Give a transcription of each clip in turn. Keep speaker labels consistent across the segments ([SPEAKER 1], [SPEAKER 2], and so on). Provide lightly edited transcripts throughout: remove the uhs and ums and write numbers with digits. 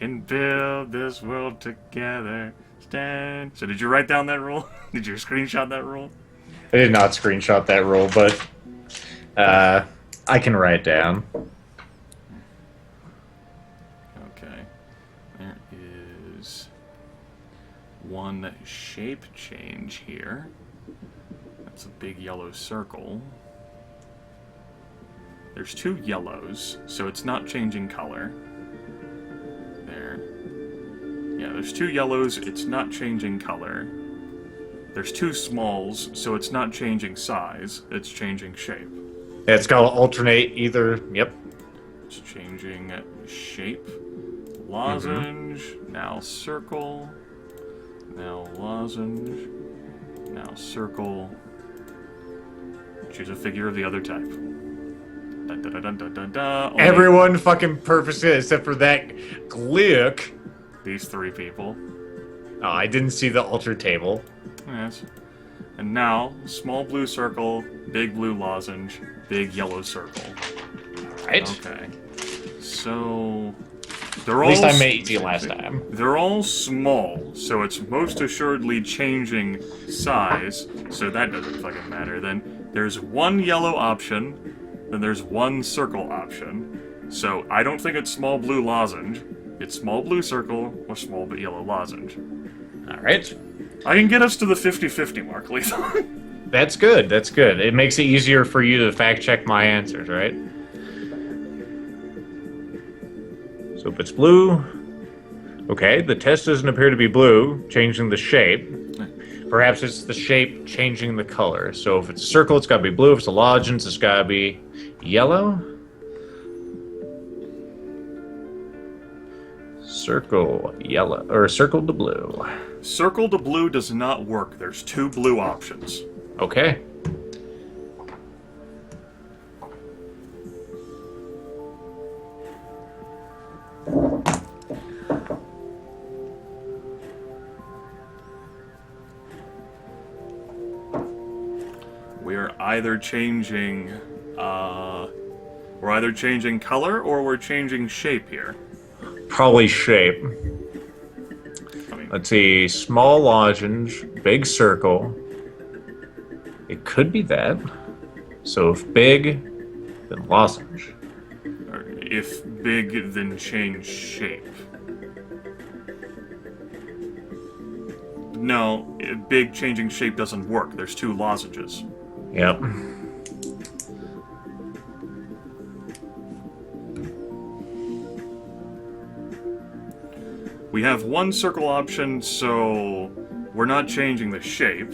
[SPEAKER 1] can build this world together. Stand. So did you write down that rule? Did you screenshot that rule?
[SPEAKER 2] I did not screenshot that rule, but I can write it down.
[SPEAKER 1] Okay. There is one shape change here. That's a big yellow circle. There's two yellows, so it's not changing color. There. Yeah, there's two yellows, it's not changing color. There's two smalls, so it's not changing size, it's changing shape.
[SPEAKER 2] Yeah, it's got to alternate either. Yep.
[SPEAKER 1] It's changing shape. Lozenge, now circle, now lozenge, now circle. Choose a figure of the other type. Dun, dun, dun, dun, dun, dun.
[SPEAKER 2] Everyone fucking perfects it except for that glick.
[SPEAKER 1] These three people.
[SPEAKER 2] Oh, I didn't see the alter table.
[SPEAKER 1] Yes. And now, small blue circle, big blue lozenge, big yellow circle.
[SPEAKER 2] Right.
[SPEAKER 1] Okay. So they're
[SPEAKER 2] At least
[SPEAKER 1] all
[SPEAKER 2] I made it easy last time.
[SPEAKER 1] They're all small, so it's most assuredly changing size, so that doesn't fucking matter. Then there's one yellow option, then there's one circle option. So I don't think it's small blue lozenge. It's small blue circle or small yellow lozenge.
[SPEAKER 2] Alright.
[SPEAKER 1] I can get us to the 50-50 mark, Lethal.
[SPEAKER 2] That's good, that's good. It makes it easier for you to fact check my answers, right? So if it's blue... Okay, the test doesn't appear to be blue, changing the shape. Perhaps it's the shape changing the color. So if it's a circle, it's got to be blue. If it's a lozenge, it's got to be yellow. Circle yellow, or circle to blue.
[SPEAKER 1] Circle to blue does not work. There's two blue options.
[SPEAKER 2] Okay.
[SPEAKER 1] We're either changing color or we're changing shape here.
[SPEAKER 2] Probably shape.
[SPEAKER 1] I mean,
[SPEAKER 2] Let's see. Small lozenge, big circle. It could be that. So if big, then lozenge.
[SPEAKER 1] or if big, then change shape. No, big changing shape doesn't work. There's two lozenges.
[SPEAKER 2] Yep.
[SPEAKER 1] We have one circle option, so we're not changing the shape.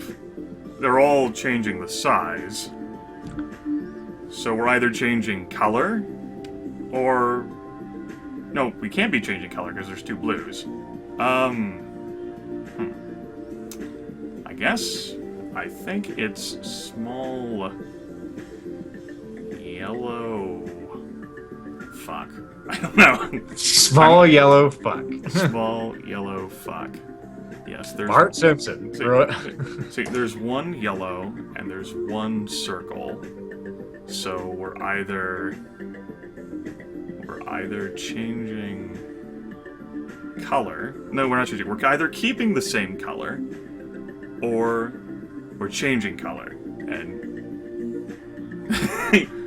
[SPEAKER 1] They're all changing the size. So we're either changing color, or... No, we can't be changing color because there's two blues. I think it's small... yellow... Fuck. I don't know.
[SPEAKER 2] Small yellow fuck.
[SPEAKER 1] Small yellow fuck. Yes, there's...
[SPEAKER 2] Bart Simpson.
[SPEAKER 1] See, there's one yellow and there's one circle. So we're either changing color. No, we're not changing. We're either keeping the same color or we're changing color. And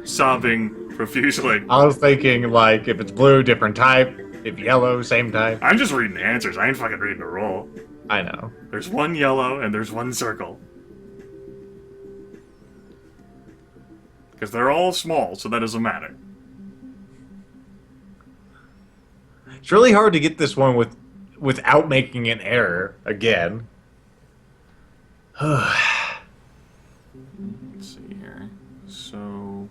[SPEAKER 1] sobbing profusely.
[SPEAKER 2] I was thinking, like, if it's blue, different type. If yellow, same type.
[SPEAKER 1] I'm just reading the answers. I ain't fucking reading the roll.
[SPEAKER 2] I know.
[SPEAKER 1] There's one yellow and there's one circle. Because they're all small, so that doesn't matter.
[SPEAKER 2] It's really hard to get this one without making an error again.
[SPEAKER 1] Let's see here. So,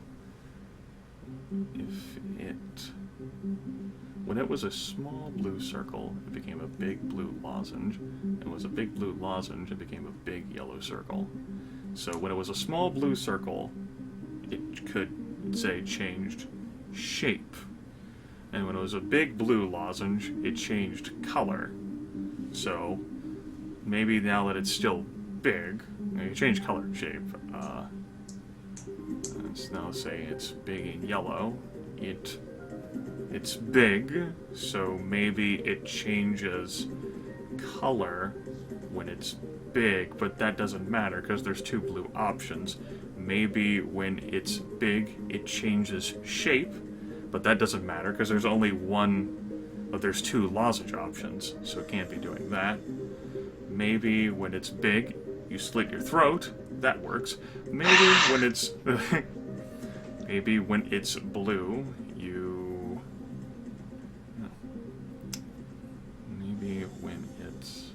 [SPEAKER 1] when it was a small blue circle, it became a big blue lozenge. And was a big blue lozenge, it became a big yellow circle. So when it was a small blue circle, it could, say, changed shape. And when it was a big blue lozenge, it changed color. So, maybe now that it's still big, you change color and shape. Let's now say it's big and yellow. It It's big, so maybe it changes color when it's big, but that doesn't matter because there's 2 blue options. Maybe when it's big, it changes shape, but that doesn't matter because there's only one, but there's 2 lozenge options, so it can't be doing that. Maybe when it's big, you slit your throat. That works. Maybe when it's maybe when it's blue, you maybe when it's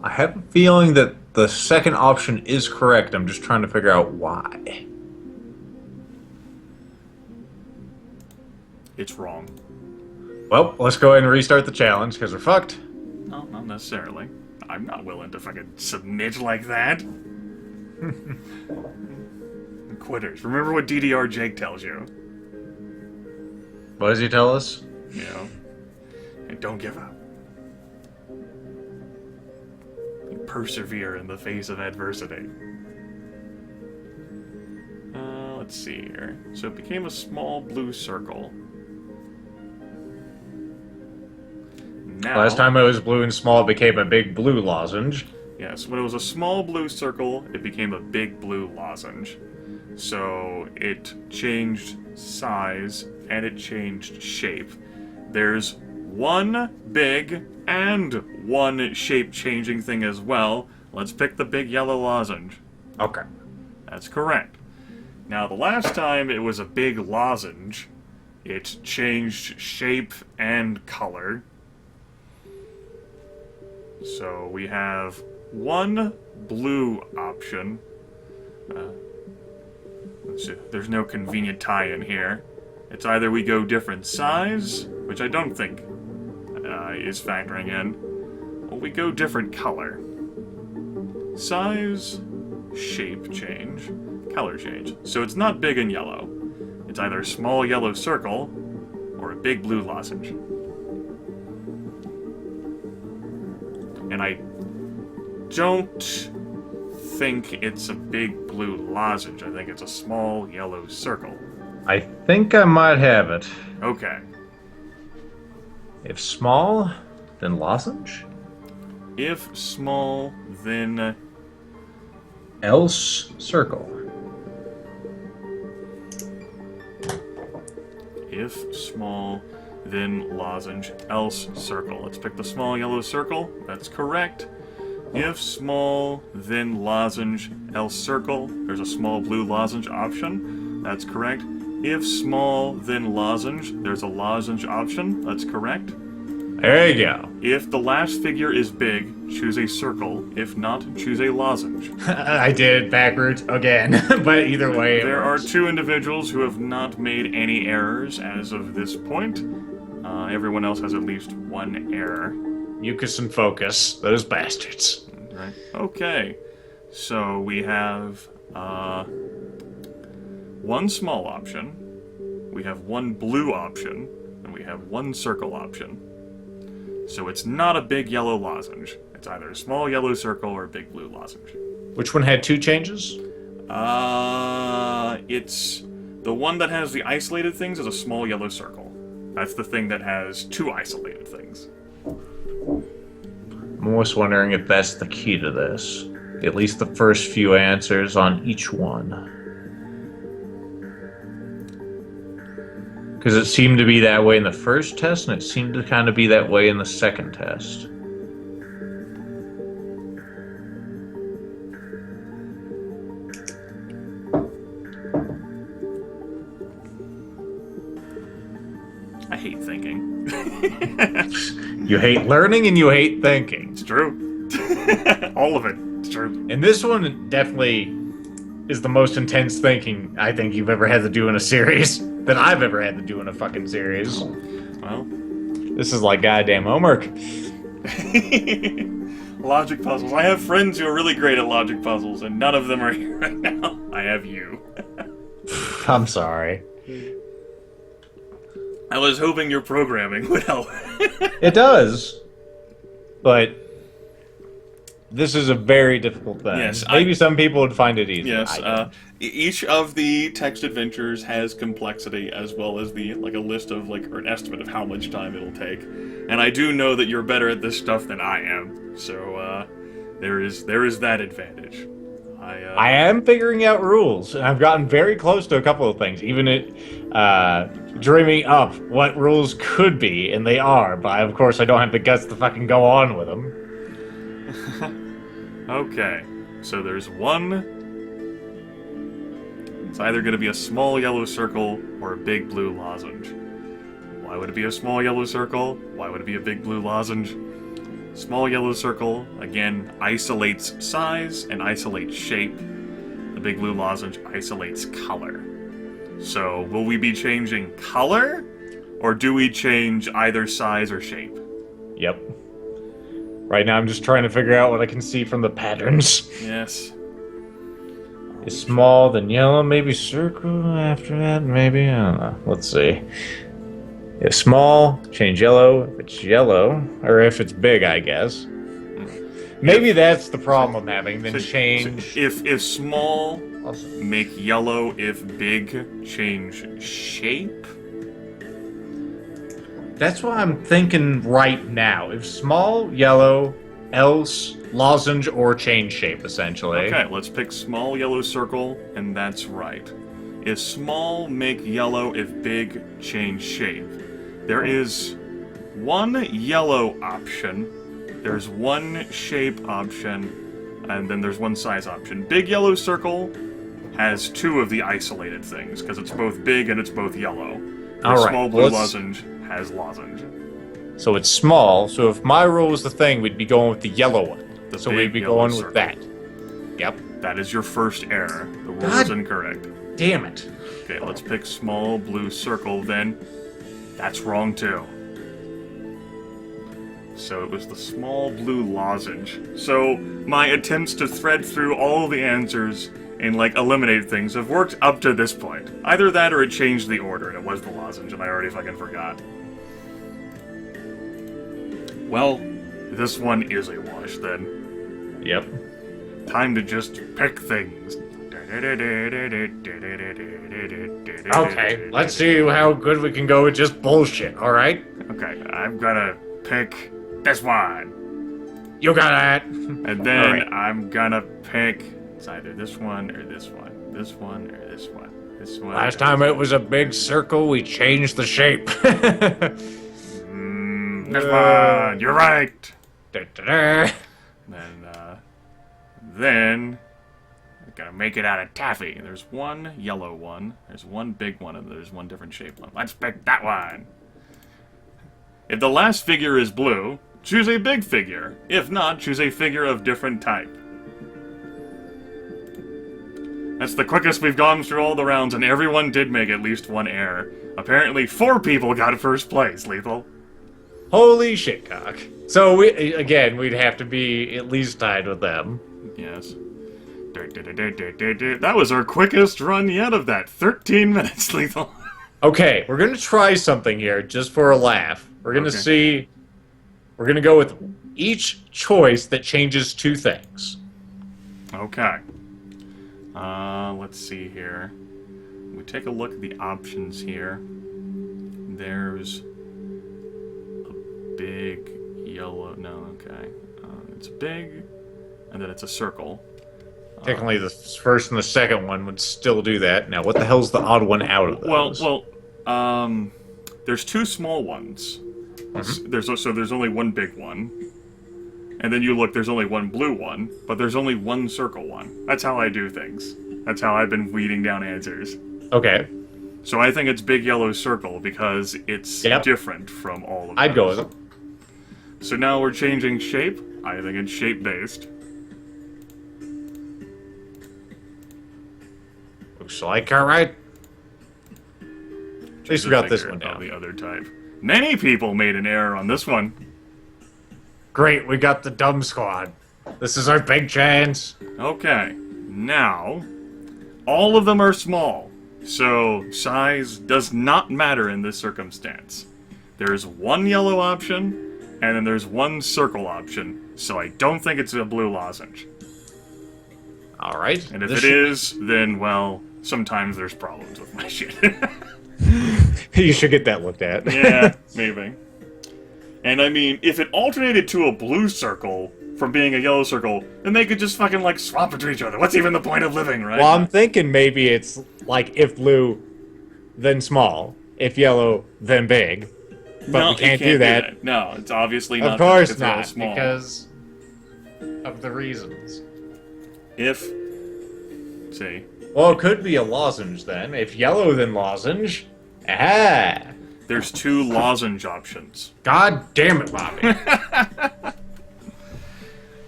[SPEAKER 2] I have a feeling that the second option is correct. I'm just trying to figure out why.
[SPEAKER 1] it's wrong.
[SPEAKER 2] Well, let's go ahead and restart the challenge because we're fucked.
[SPEAKER 1] No, not necessarily. I'm not willing to fucking submit like that. Quitters. Remember what DDR Jake tells you.
[SPEAKER 2] What does he tell us?
[SPEAKER 1] You know? And don't give up. You persevere in the face of adversity. Let's see here. So it became a small blue circle. Now,
[SPEAKER 2] Last time it was blue and small, it became a big blue lozenge.
[SPEAKER 1] yes, when it was a small blue circle, it became a big blue lozenge. So it changed size and it changed shape. There's one big and one shape-changing thing as well. Let's pick the big yellow lozenge.
[SPEAKER 2] Okay.
[SPEAKER 1] That's correct. Now, the last time it was a big lozenge, it changed shape and color. So we have one blue option. Let's see. There's no convenient tie-in here. It's either we go different size, which I don't think is factoring in, or we go different color. Size, shape change, color change. So it's not big and yellow. It's either a small yellow circle or a big blue lozenge. And I don't think it's a big blue lozenge. I think it's a small yellow circle.
[SPEAKER 2] I think I might have it.
[SPEAKER 1] Okay.
[SPEAKER 2] If small, then lozenge?
[SPEAKER 1] If small, then
[SPEAKER 2] Else circle.
[SPEAKER 1] if small, then lozenge, else circle. Let's pick the small yellow circle. That's correct. If small, then lozenge, else circle. There's a small blue lozenge option. That's correct. If small, then lozenge. There's a lozenge option. That's correct.
[SPEAKER 2] There you go.
[SPEAKER 1] If the last figure is big, choose a circle. If not, choose a lozenge.
[SPEAKER 2] I did it backwards again, but either way it
[SPEAKER 1] There are
[SPEAKER 2] works.
[SPEAKER 1] 2 individuals who have not made any errors as of this point. Everyone else has at least 1 error.
[SPEAKER 2] Mucus and Focus, those bastards.
[SPEAKER 1] Right. Okay. So we have 1 small option, we have 1 blue option, and we have 1 circle option. So it's not a big yellow lozenge. It's either a small yellow circle or a big blue lozenge.
[SPEAKER 2] Which one had 2 changes?
[SPEAKER 1] It's the one that has the isolated things is a small yellow circle. That's the thing that has 2 isolated things.
[SPEAKER 2] I'm almost wondering if that's the key to this. At least the first few answers on each one. Because it seemed to be that way in the first test, and it seemed to kind of be that way in the second test.
[SPEAKER 1] I hate thinking.
[SPEAKER 2] You hate learning and you hate thinking.
[SPEAKER 1] It's true. All of it. It's true.
[SPEAKER 2] And this one definitely is the most intense thinking I think you've ever had to do in a series. That I've ever had to do in a fucking series.
[SPEAKER 1] Well,
[SPEAKER 2] This is like goddamn homework.
[SPEAKER 1] logic puzzles. I have friends who are really great at logic puzzles, and none of them are here right now. I have you.
[SPEAKER 2] I'm sorry.
[SPEAKER 1] I was hoping your programming would help.
[SPEAKER 2] It does. But This is a very difficult thing.
[SPEAKER 1] Yes,
[SPEAKER 2] Maybe some people would find it easy.
[SPEAKER 1] Yes,
[SPEAKER 2] I don't.
[SPEAKER 1] each of the text adventures has complexity as well as a list of or an estimate of how much time it'll take. And I do know that you're better at this stuff than I am, so there is that advantage.
[SPEAKER 2] I am figuring out rules, and I've gotten very close to a couple of things, even dreaming up what rules could be, and they are, but of course I don't have the guts to fucking go on with them.
[SPEAKER 1] Okay, so there's one. It's either going to be a small yellow circle or a big blue lozenge. Why would it be a small yellow circle? Why would it be a big blue lozenge? Small yellow circle, again, isolates size and isolates shape. The big blue lozenge isolates color. So, will we be changing color? Or do we change either size or shape?
[SPEAKER 2] Yep. Right now I'm just trying to figure out what I can see from the patterns.
[SPEAKER 1] Yes.
[SPEAKER 2] Is small, then yellow, maybe circle after that, maybe? I don't know. Let's see. If small, change yellow. If it's yellow, or if it's big, I guess. Maybe that's the problem I'm having, then change...
[SPEAKER 1] If small, make yellow. If big, change shape?
[SPEAKER 2] That's what I'm thinking right now. If small, yellow, else, lozenge, or change shape, essentially.
[SPEAKER 1] Okay, let's pick small yellow circle, and that's right. If small, make yellow. If big, change shape. There is one yellow option, there's one shape option, and then there's one size option. Big yellow circle has two of the isolated things, because it's both big and it's both yellow. The small blue lozenge has lozenge.
[SPEAKER 2] So it's small, so if my rule was the thing, we'd be going with the yellow one. So we'd be going with that. Yep.
[SPEAKER 1] That is your first error. The rule is incorrect.
[SPEAKER 2] Damn it.
[SPEAKER 1] Okay, let's pick small blue circle then. That's wrong too. So it was the small blue lozenge. So my attempts to thread through all the answers and eliminate things have worked up to this point. Either that or it changed the order and it was the lozenge and I already fucking forgot. Well, this one is a wash then.
[SPEAKER 2] Yep.
[SPEAKER 1] Time to just pick things.
[SPEAKER 2] Okay, let's see how good we can go with just bullshit, alright?
[SPEAKER 1] Okay, I'm gonna pick this one.
[SPEAKER 2] You got it!
[SPEAKER 1] And then I'm gonna pick... It's either this one or this one. This one or this one. This one.
[SPEAKER 2] Last time it was a big circle, we changed the shape.
[SPEAKER 1] This one! You're right! Then... I'm gonna make it out of taffy. There's one yellow one, there's one big one, and there's one different shaped one. Let's pick that one! If the last figure is blue, choose a big figure. If not, choose a figure of different type. That's the quickest we've gone through all the rounds, and everyone did make at least one error. Apparently 4 people got first place, Lethal.
[SPEAKER 2] Holy shit, cock. So, we'd have to be at least tied with them.
[SPEAKER 1] Yes. That was our quickest run yet of that. 13 minutes, Lethal.
[SPEAKER 2] Okay, we're gonna try something here, just for a laugh. We're gonna see... We're gonna go with each choice that changes 2 things.
[SPEAKER 1] Okay. Let's see here. We take a look at the options here. There's a big yellow... No, okay. It's big, and then it's a circle.
[SPEAKER 2] Technically, the first and the second one would still do that. Now, what the hell's the odd one out of those?
[SPEAKER 1] Well, there's 2 small ones. Mm-hmm. There's only one big one. And then you look, there's only one blue one, but there's only one circle one. That's how I do things. That's how I've been weeding down answers.
[SPEAKER 2] Okay.
[SPEAKER 1] So I think it's big yellow circle because it's different from all of them.
[SPEAKER 2] I'd go with it.
[SPEAKER 1] So now we're changing shape. I think it's shape-based.
[SPEAKER 2] Looks like alright. At least we got this one down.
[SPEAKER 1] The other type. Many people made an error on this one.
[SPEAKER 2] Great, we got the dumb squad. This is our big chance.
[SPEAKER 1] Okay, now, all of them are small, so size does not matter in this circumstance. There is one yellow option, and then there's one circle option, so I don't think it's a blue lozenge.
[SPEAKER 2] All right.
[SPEAKER 1] And if it is, then, well, sometimes there's problems with my shit.
[SPEAKER 2] You should get that looked at.
[SPEAKER 1] Yeah, maybe. And I mean, if it alternated to a blue circle from being a yellow circle, then they could just fucking, like, swap into each other. What's even the point of living, right?
[SPEAKER 2] Well, I'm thinking maybe it's like if blue, then small. If yellow, then big. But
[SPEAKER 1] no,
[SPEAKER 2] we can't do that.
[SPEAKER 1] No, it's obviously not.
[SPEAKER 2] Of course
[SPEAKER 1] it's
[SPEAKER 2] not,
[SPEAKER 1] small.
[SPEAKER 2] because of the reasons.
[SPEAKER 1] If, see,
[SPEAKER 2] Well, it could be a lozenge then. If yellow, then lozenge. Ah!
[SPEAKER 1] there's 2 lozenge options.
[SPEAKER 2] God damn it, Bobby.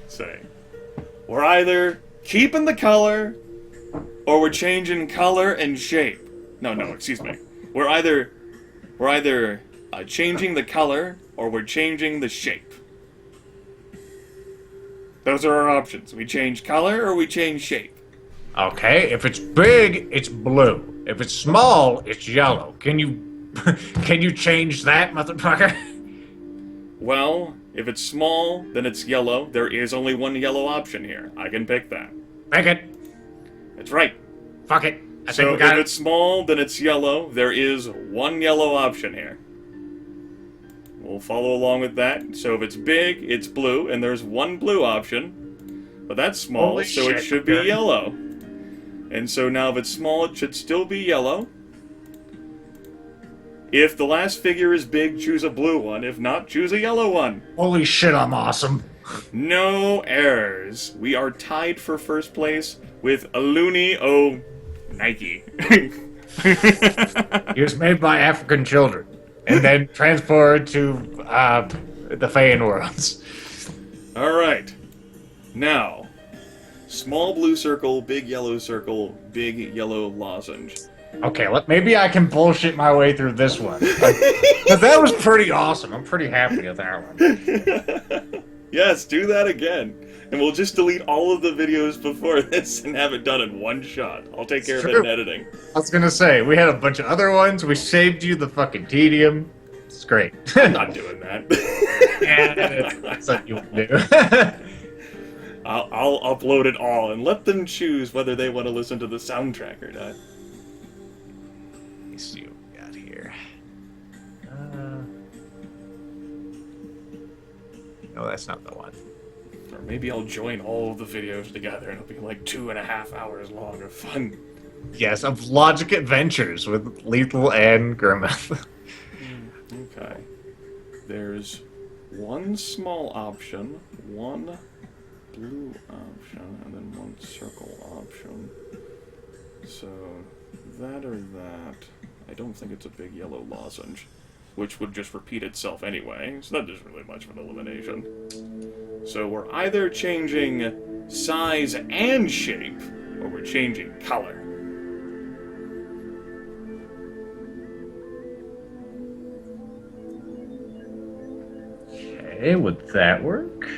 [SPEAKER 1] Say, we're either keeping the color, or we're changing color and shape. No, excuse me. We're either changing the color, or we're changing the shape. Those are our options. We change color, or we change shape.
[SPEAKER 2] Okay, if it's big, it's blue. If it's small, it's yellow. Can you change that, motherfucker?
[SPEAKER 1] Well, if it's small, then it's yellow. There is only one yellow option here. I can pick that.
[SPEAKER 2] Pick it.
[SPEAKER 1] That's right.
[SPEAKER 2] Fuck it. I
[SPEAKER 1] So
[SPEAKER 2] think we
[SPEAKER 1] if
[SPEAKER 2] got
[SPEAKER 1] it's small, then it's yellow. There is one yellow option here. We'll follow along with that. So if it's big, it's blue, and there's one blue option. But that's small,
[SPEAKER 2] Holy
[SPEAKER 1] so it
[SPEAKER 2] shit,
[SPEAKER 1] should be
[SPEAKER 2] okay.
[SPEAKER 1] yellow. And so now if it's small, it should still be yellow. If the last figure is big, choose a blue one. If not, choose a yellow one.
[SPEAKER 2] Holy shit, I'm awesome.
[SPEAKER 1] No errors. We are tied for first place with a loony Nike.
[SPEAKER 2] He was made by African children, and then transported to the Feyenoord worlds.
[SPEAKER 1] All right. Now, small blue circle, big yellow circle, big yellow lozenge.
[SPEAKER 2] Okay, maybe I can bullshit my way through this one. Because that was pretty awesome. I'm pretty happy with that one.
[SPEAKER 1] Yes, do that again. And we'll just delete all of the videos before this and have it done in one shot. I'll take care of it in editing.
[SPEAKER 2] I was gonna say, we had a bunch of other ones. We saved you the fucking tedium. It's great.
[SPEAKER 1] I'm not doing that.
[SPEAKER 2] Yeah, that's what you do.
[SPEAKER 1] I'll upload it all and let them choose whether they want to listen to the soundtrack or not.
[SPEAKER 2] Let me see what we got here. No, that's not the one.
[SPEAKER 1] Or maybe I'll join all of the videos together and it'll be like 2.5 hours long of fun.
[SPEAKER 2] Yes, of Logic Adventures with Lethal and Grimith.
[SPEAKER 1] Okay. There's one small option, one blue option, and then one circle option. So, that or that. I don't think it's a big yellow lozenge, which would just repeat itself anyway, so that isn't really much of an elimination. So we're either changing size and shape, or we're changing color.
[SPEAKER 2] Okay, would that work?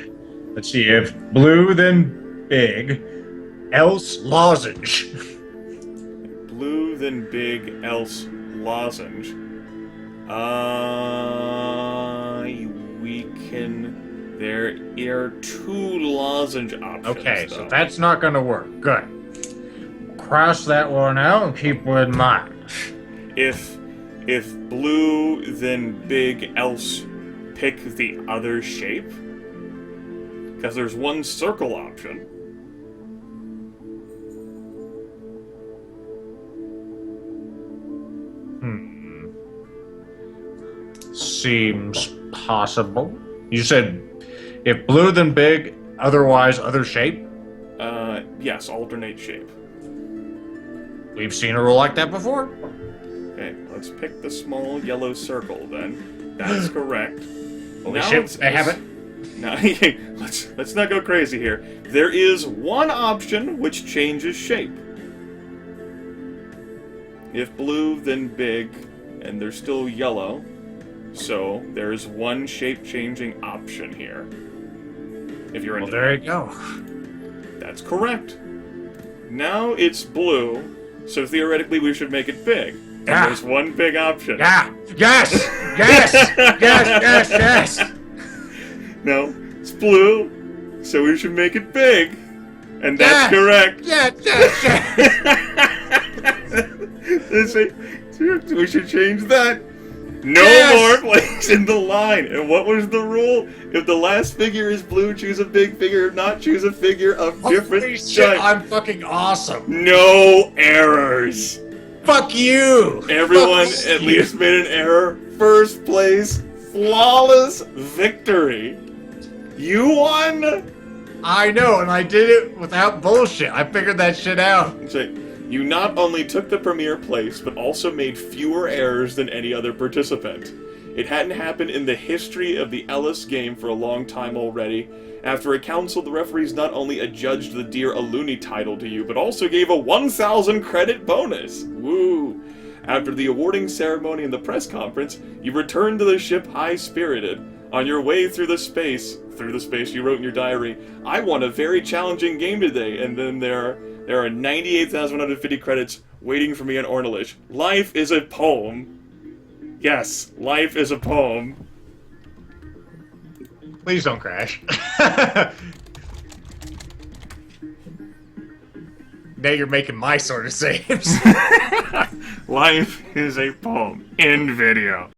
[SPEAKER 2] Let's see, if blue, then big, else lozenge.
[SPEAKER 1] Blue, then big, else lozenge. We can... There are 2 lozenge options,
[SPEAKER 2] Okay,
[SPEAKER 1] though.
[SPEAKER 2] so that's not gonna work. Good. Cross that one out and keep one in mind.
[SPEAKER 1] If blue, then big, else pick the other shape. Because there's one circle option.
[SPEAKER 2] Seems possible. You said if blue, then big, otherwise other shape?
[SPEAKER 1] Yes, alternate shape.
[SPEAKER 2] We've seen a rule like that before.
[SPEAKER 1] Okay, let's pick the small yellow circle then. That's correct.
[SPEAKER 2] Holy shit, they have it.
[SPEAKER 1] Now, let's not go crazy here. There is one option which changes shape. If blue, then big, and they're still yellow. So, there's one shape-changing option here. If you're
[SPEAKER 2] Well,
[SPEAKER 1] into
[SPEAKER 2] there you go.
[SPEAKER 1] That's correct. Now it's blue, so theoretically we should make it big. And
[SPEAKER 2] Yeah.
[SPEAKER 1] there's one big option.
[SPEAKER 2] Yeah! Yes! Yes! Yes, yes, yes!
[SPEAKER 1] No, it's blue, so we should make it big. And that's correct.
[SPEAKER 2] Yeah.
[SPEAKER 1] We should change that. No more place in the line. And what was the rule? If the last figure is blue, choose a big figure. If not, choose a figure of different type.
[SPEAKER 2] I'm fucking awesome.
[SPEAKER 1] No errors.
[SPEAKER 2] Fuck you.
[SPEAKER 1] Everyone at least made an error. First place, flawless victory. You won.
[SPEAKER 2] I know, and I did it without bullshit. I figured that shit out.
[SPEAKER 1] You not only took the premier place, but also made fewer errors than any other participant. It hadn't happened in the history of the Ellis game for a long time already. After a council, the referees not only adjudged the Dear Aluni title to you, but also gave a 1,000 credit bonus. Woo! After the awarding ceremony and the press conference, you returned to the ship high-spirited. On your way through the space you wrote in your diary, I won a very challenging game today, and then there are 98,150 credits waiting for me on Ornalish. Life is a poem. Yes, life is a poem.
[SPEAKER 2] Please don't crash. Now you're making my sort of saves.
[SPEAKER 1] Life is a poem. End video.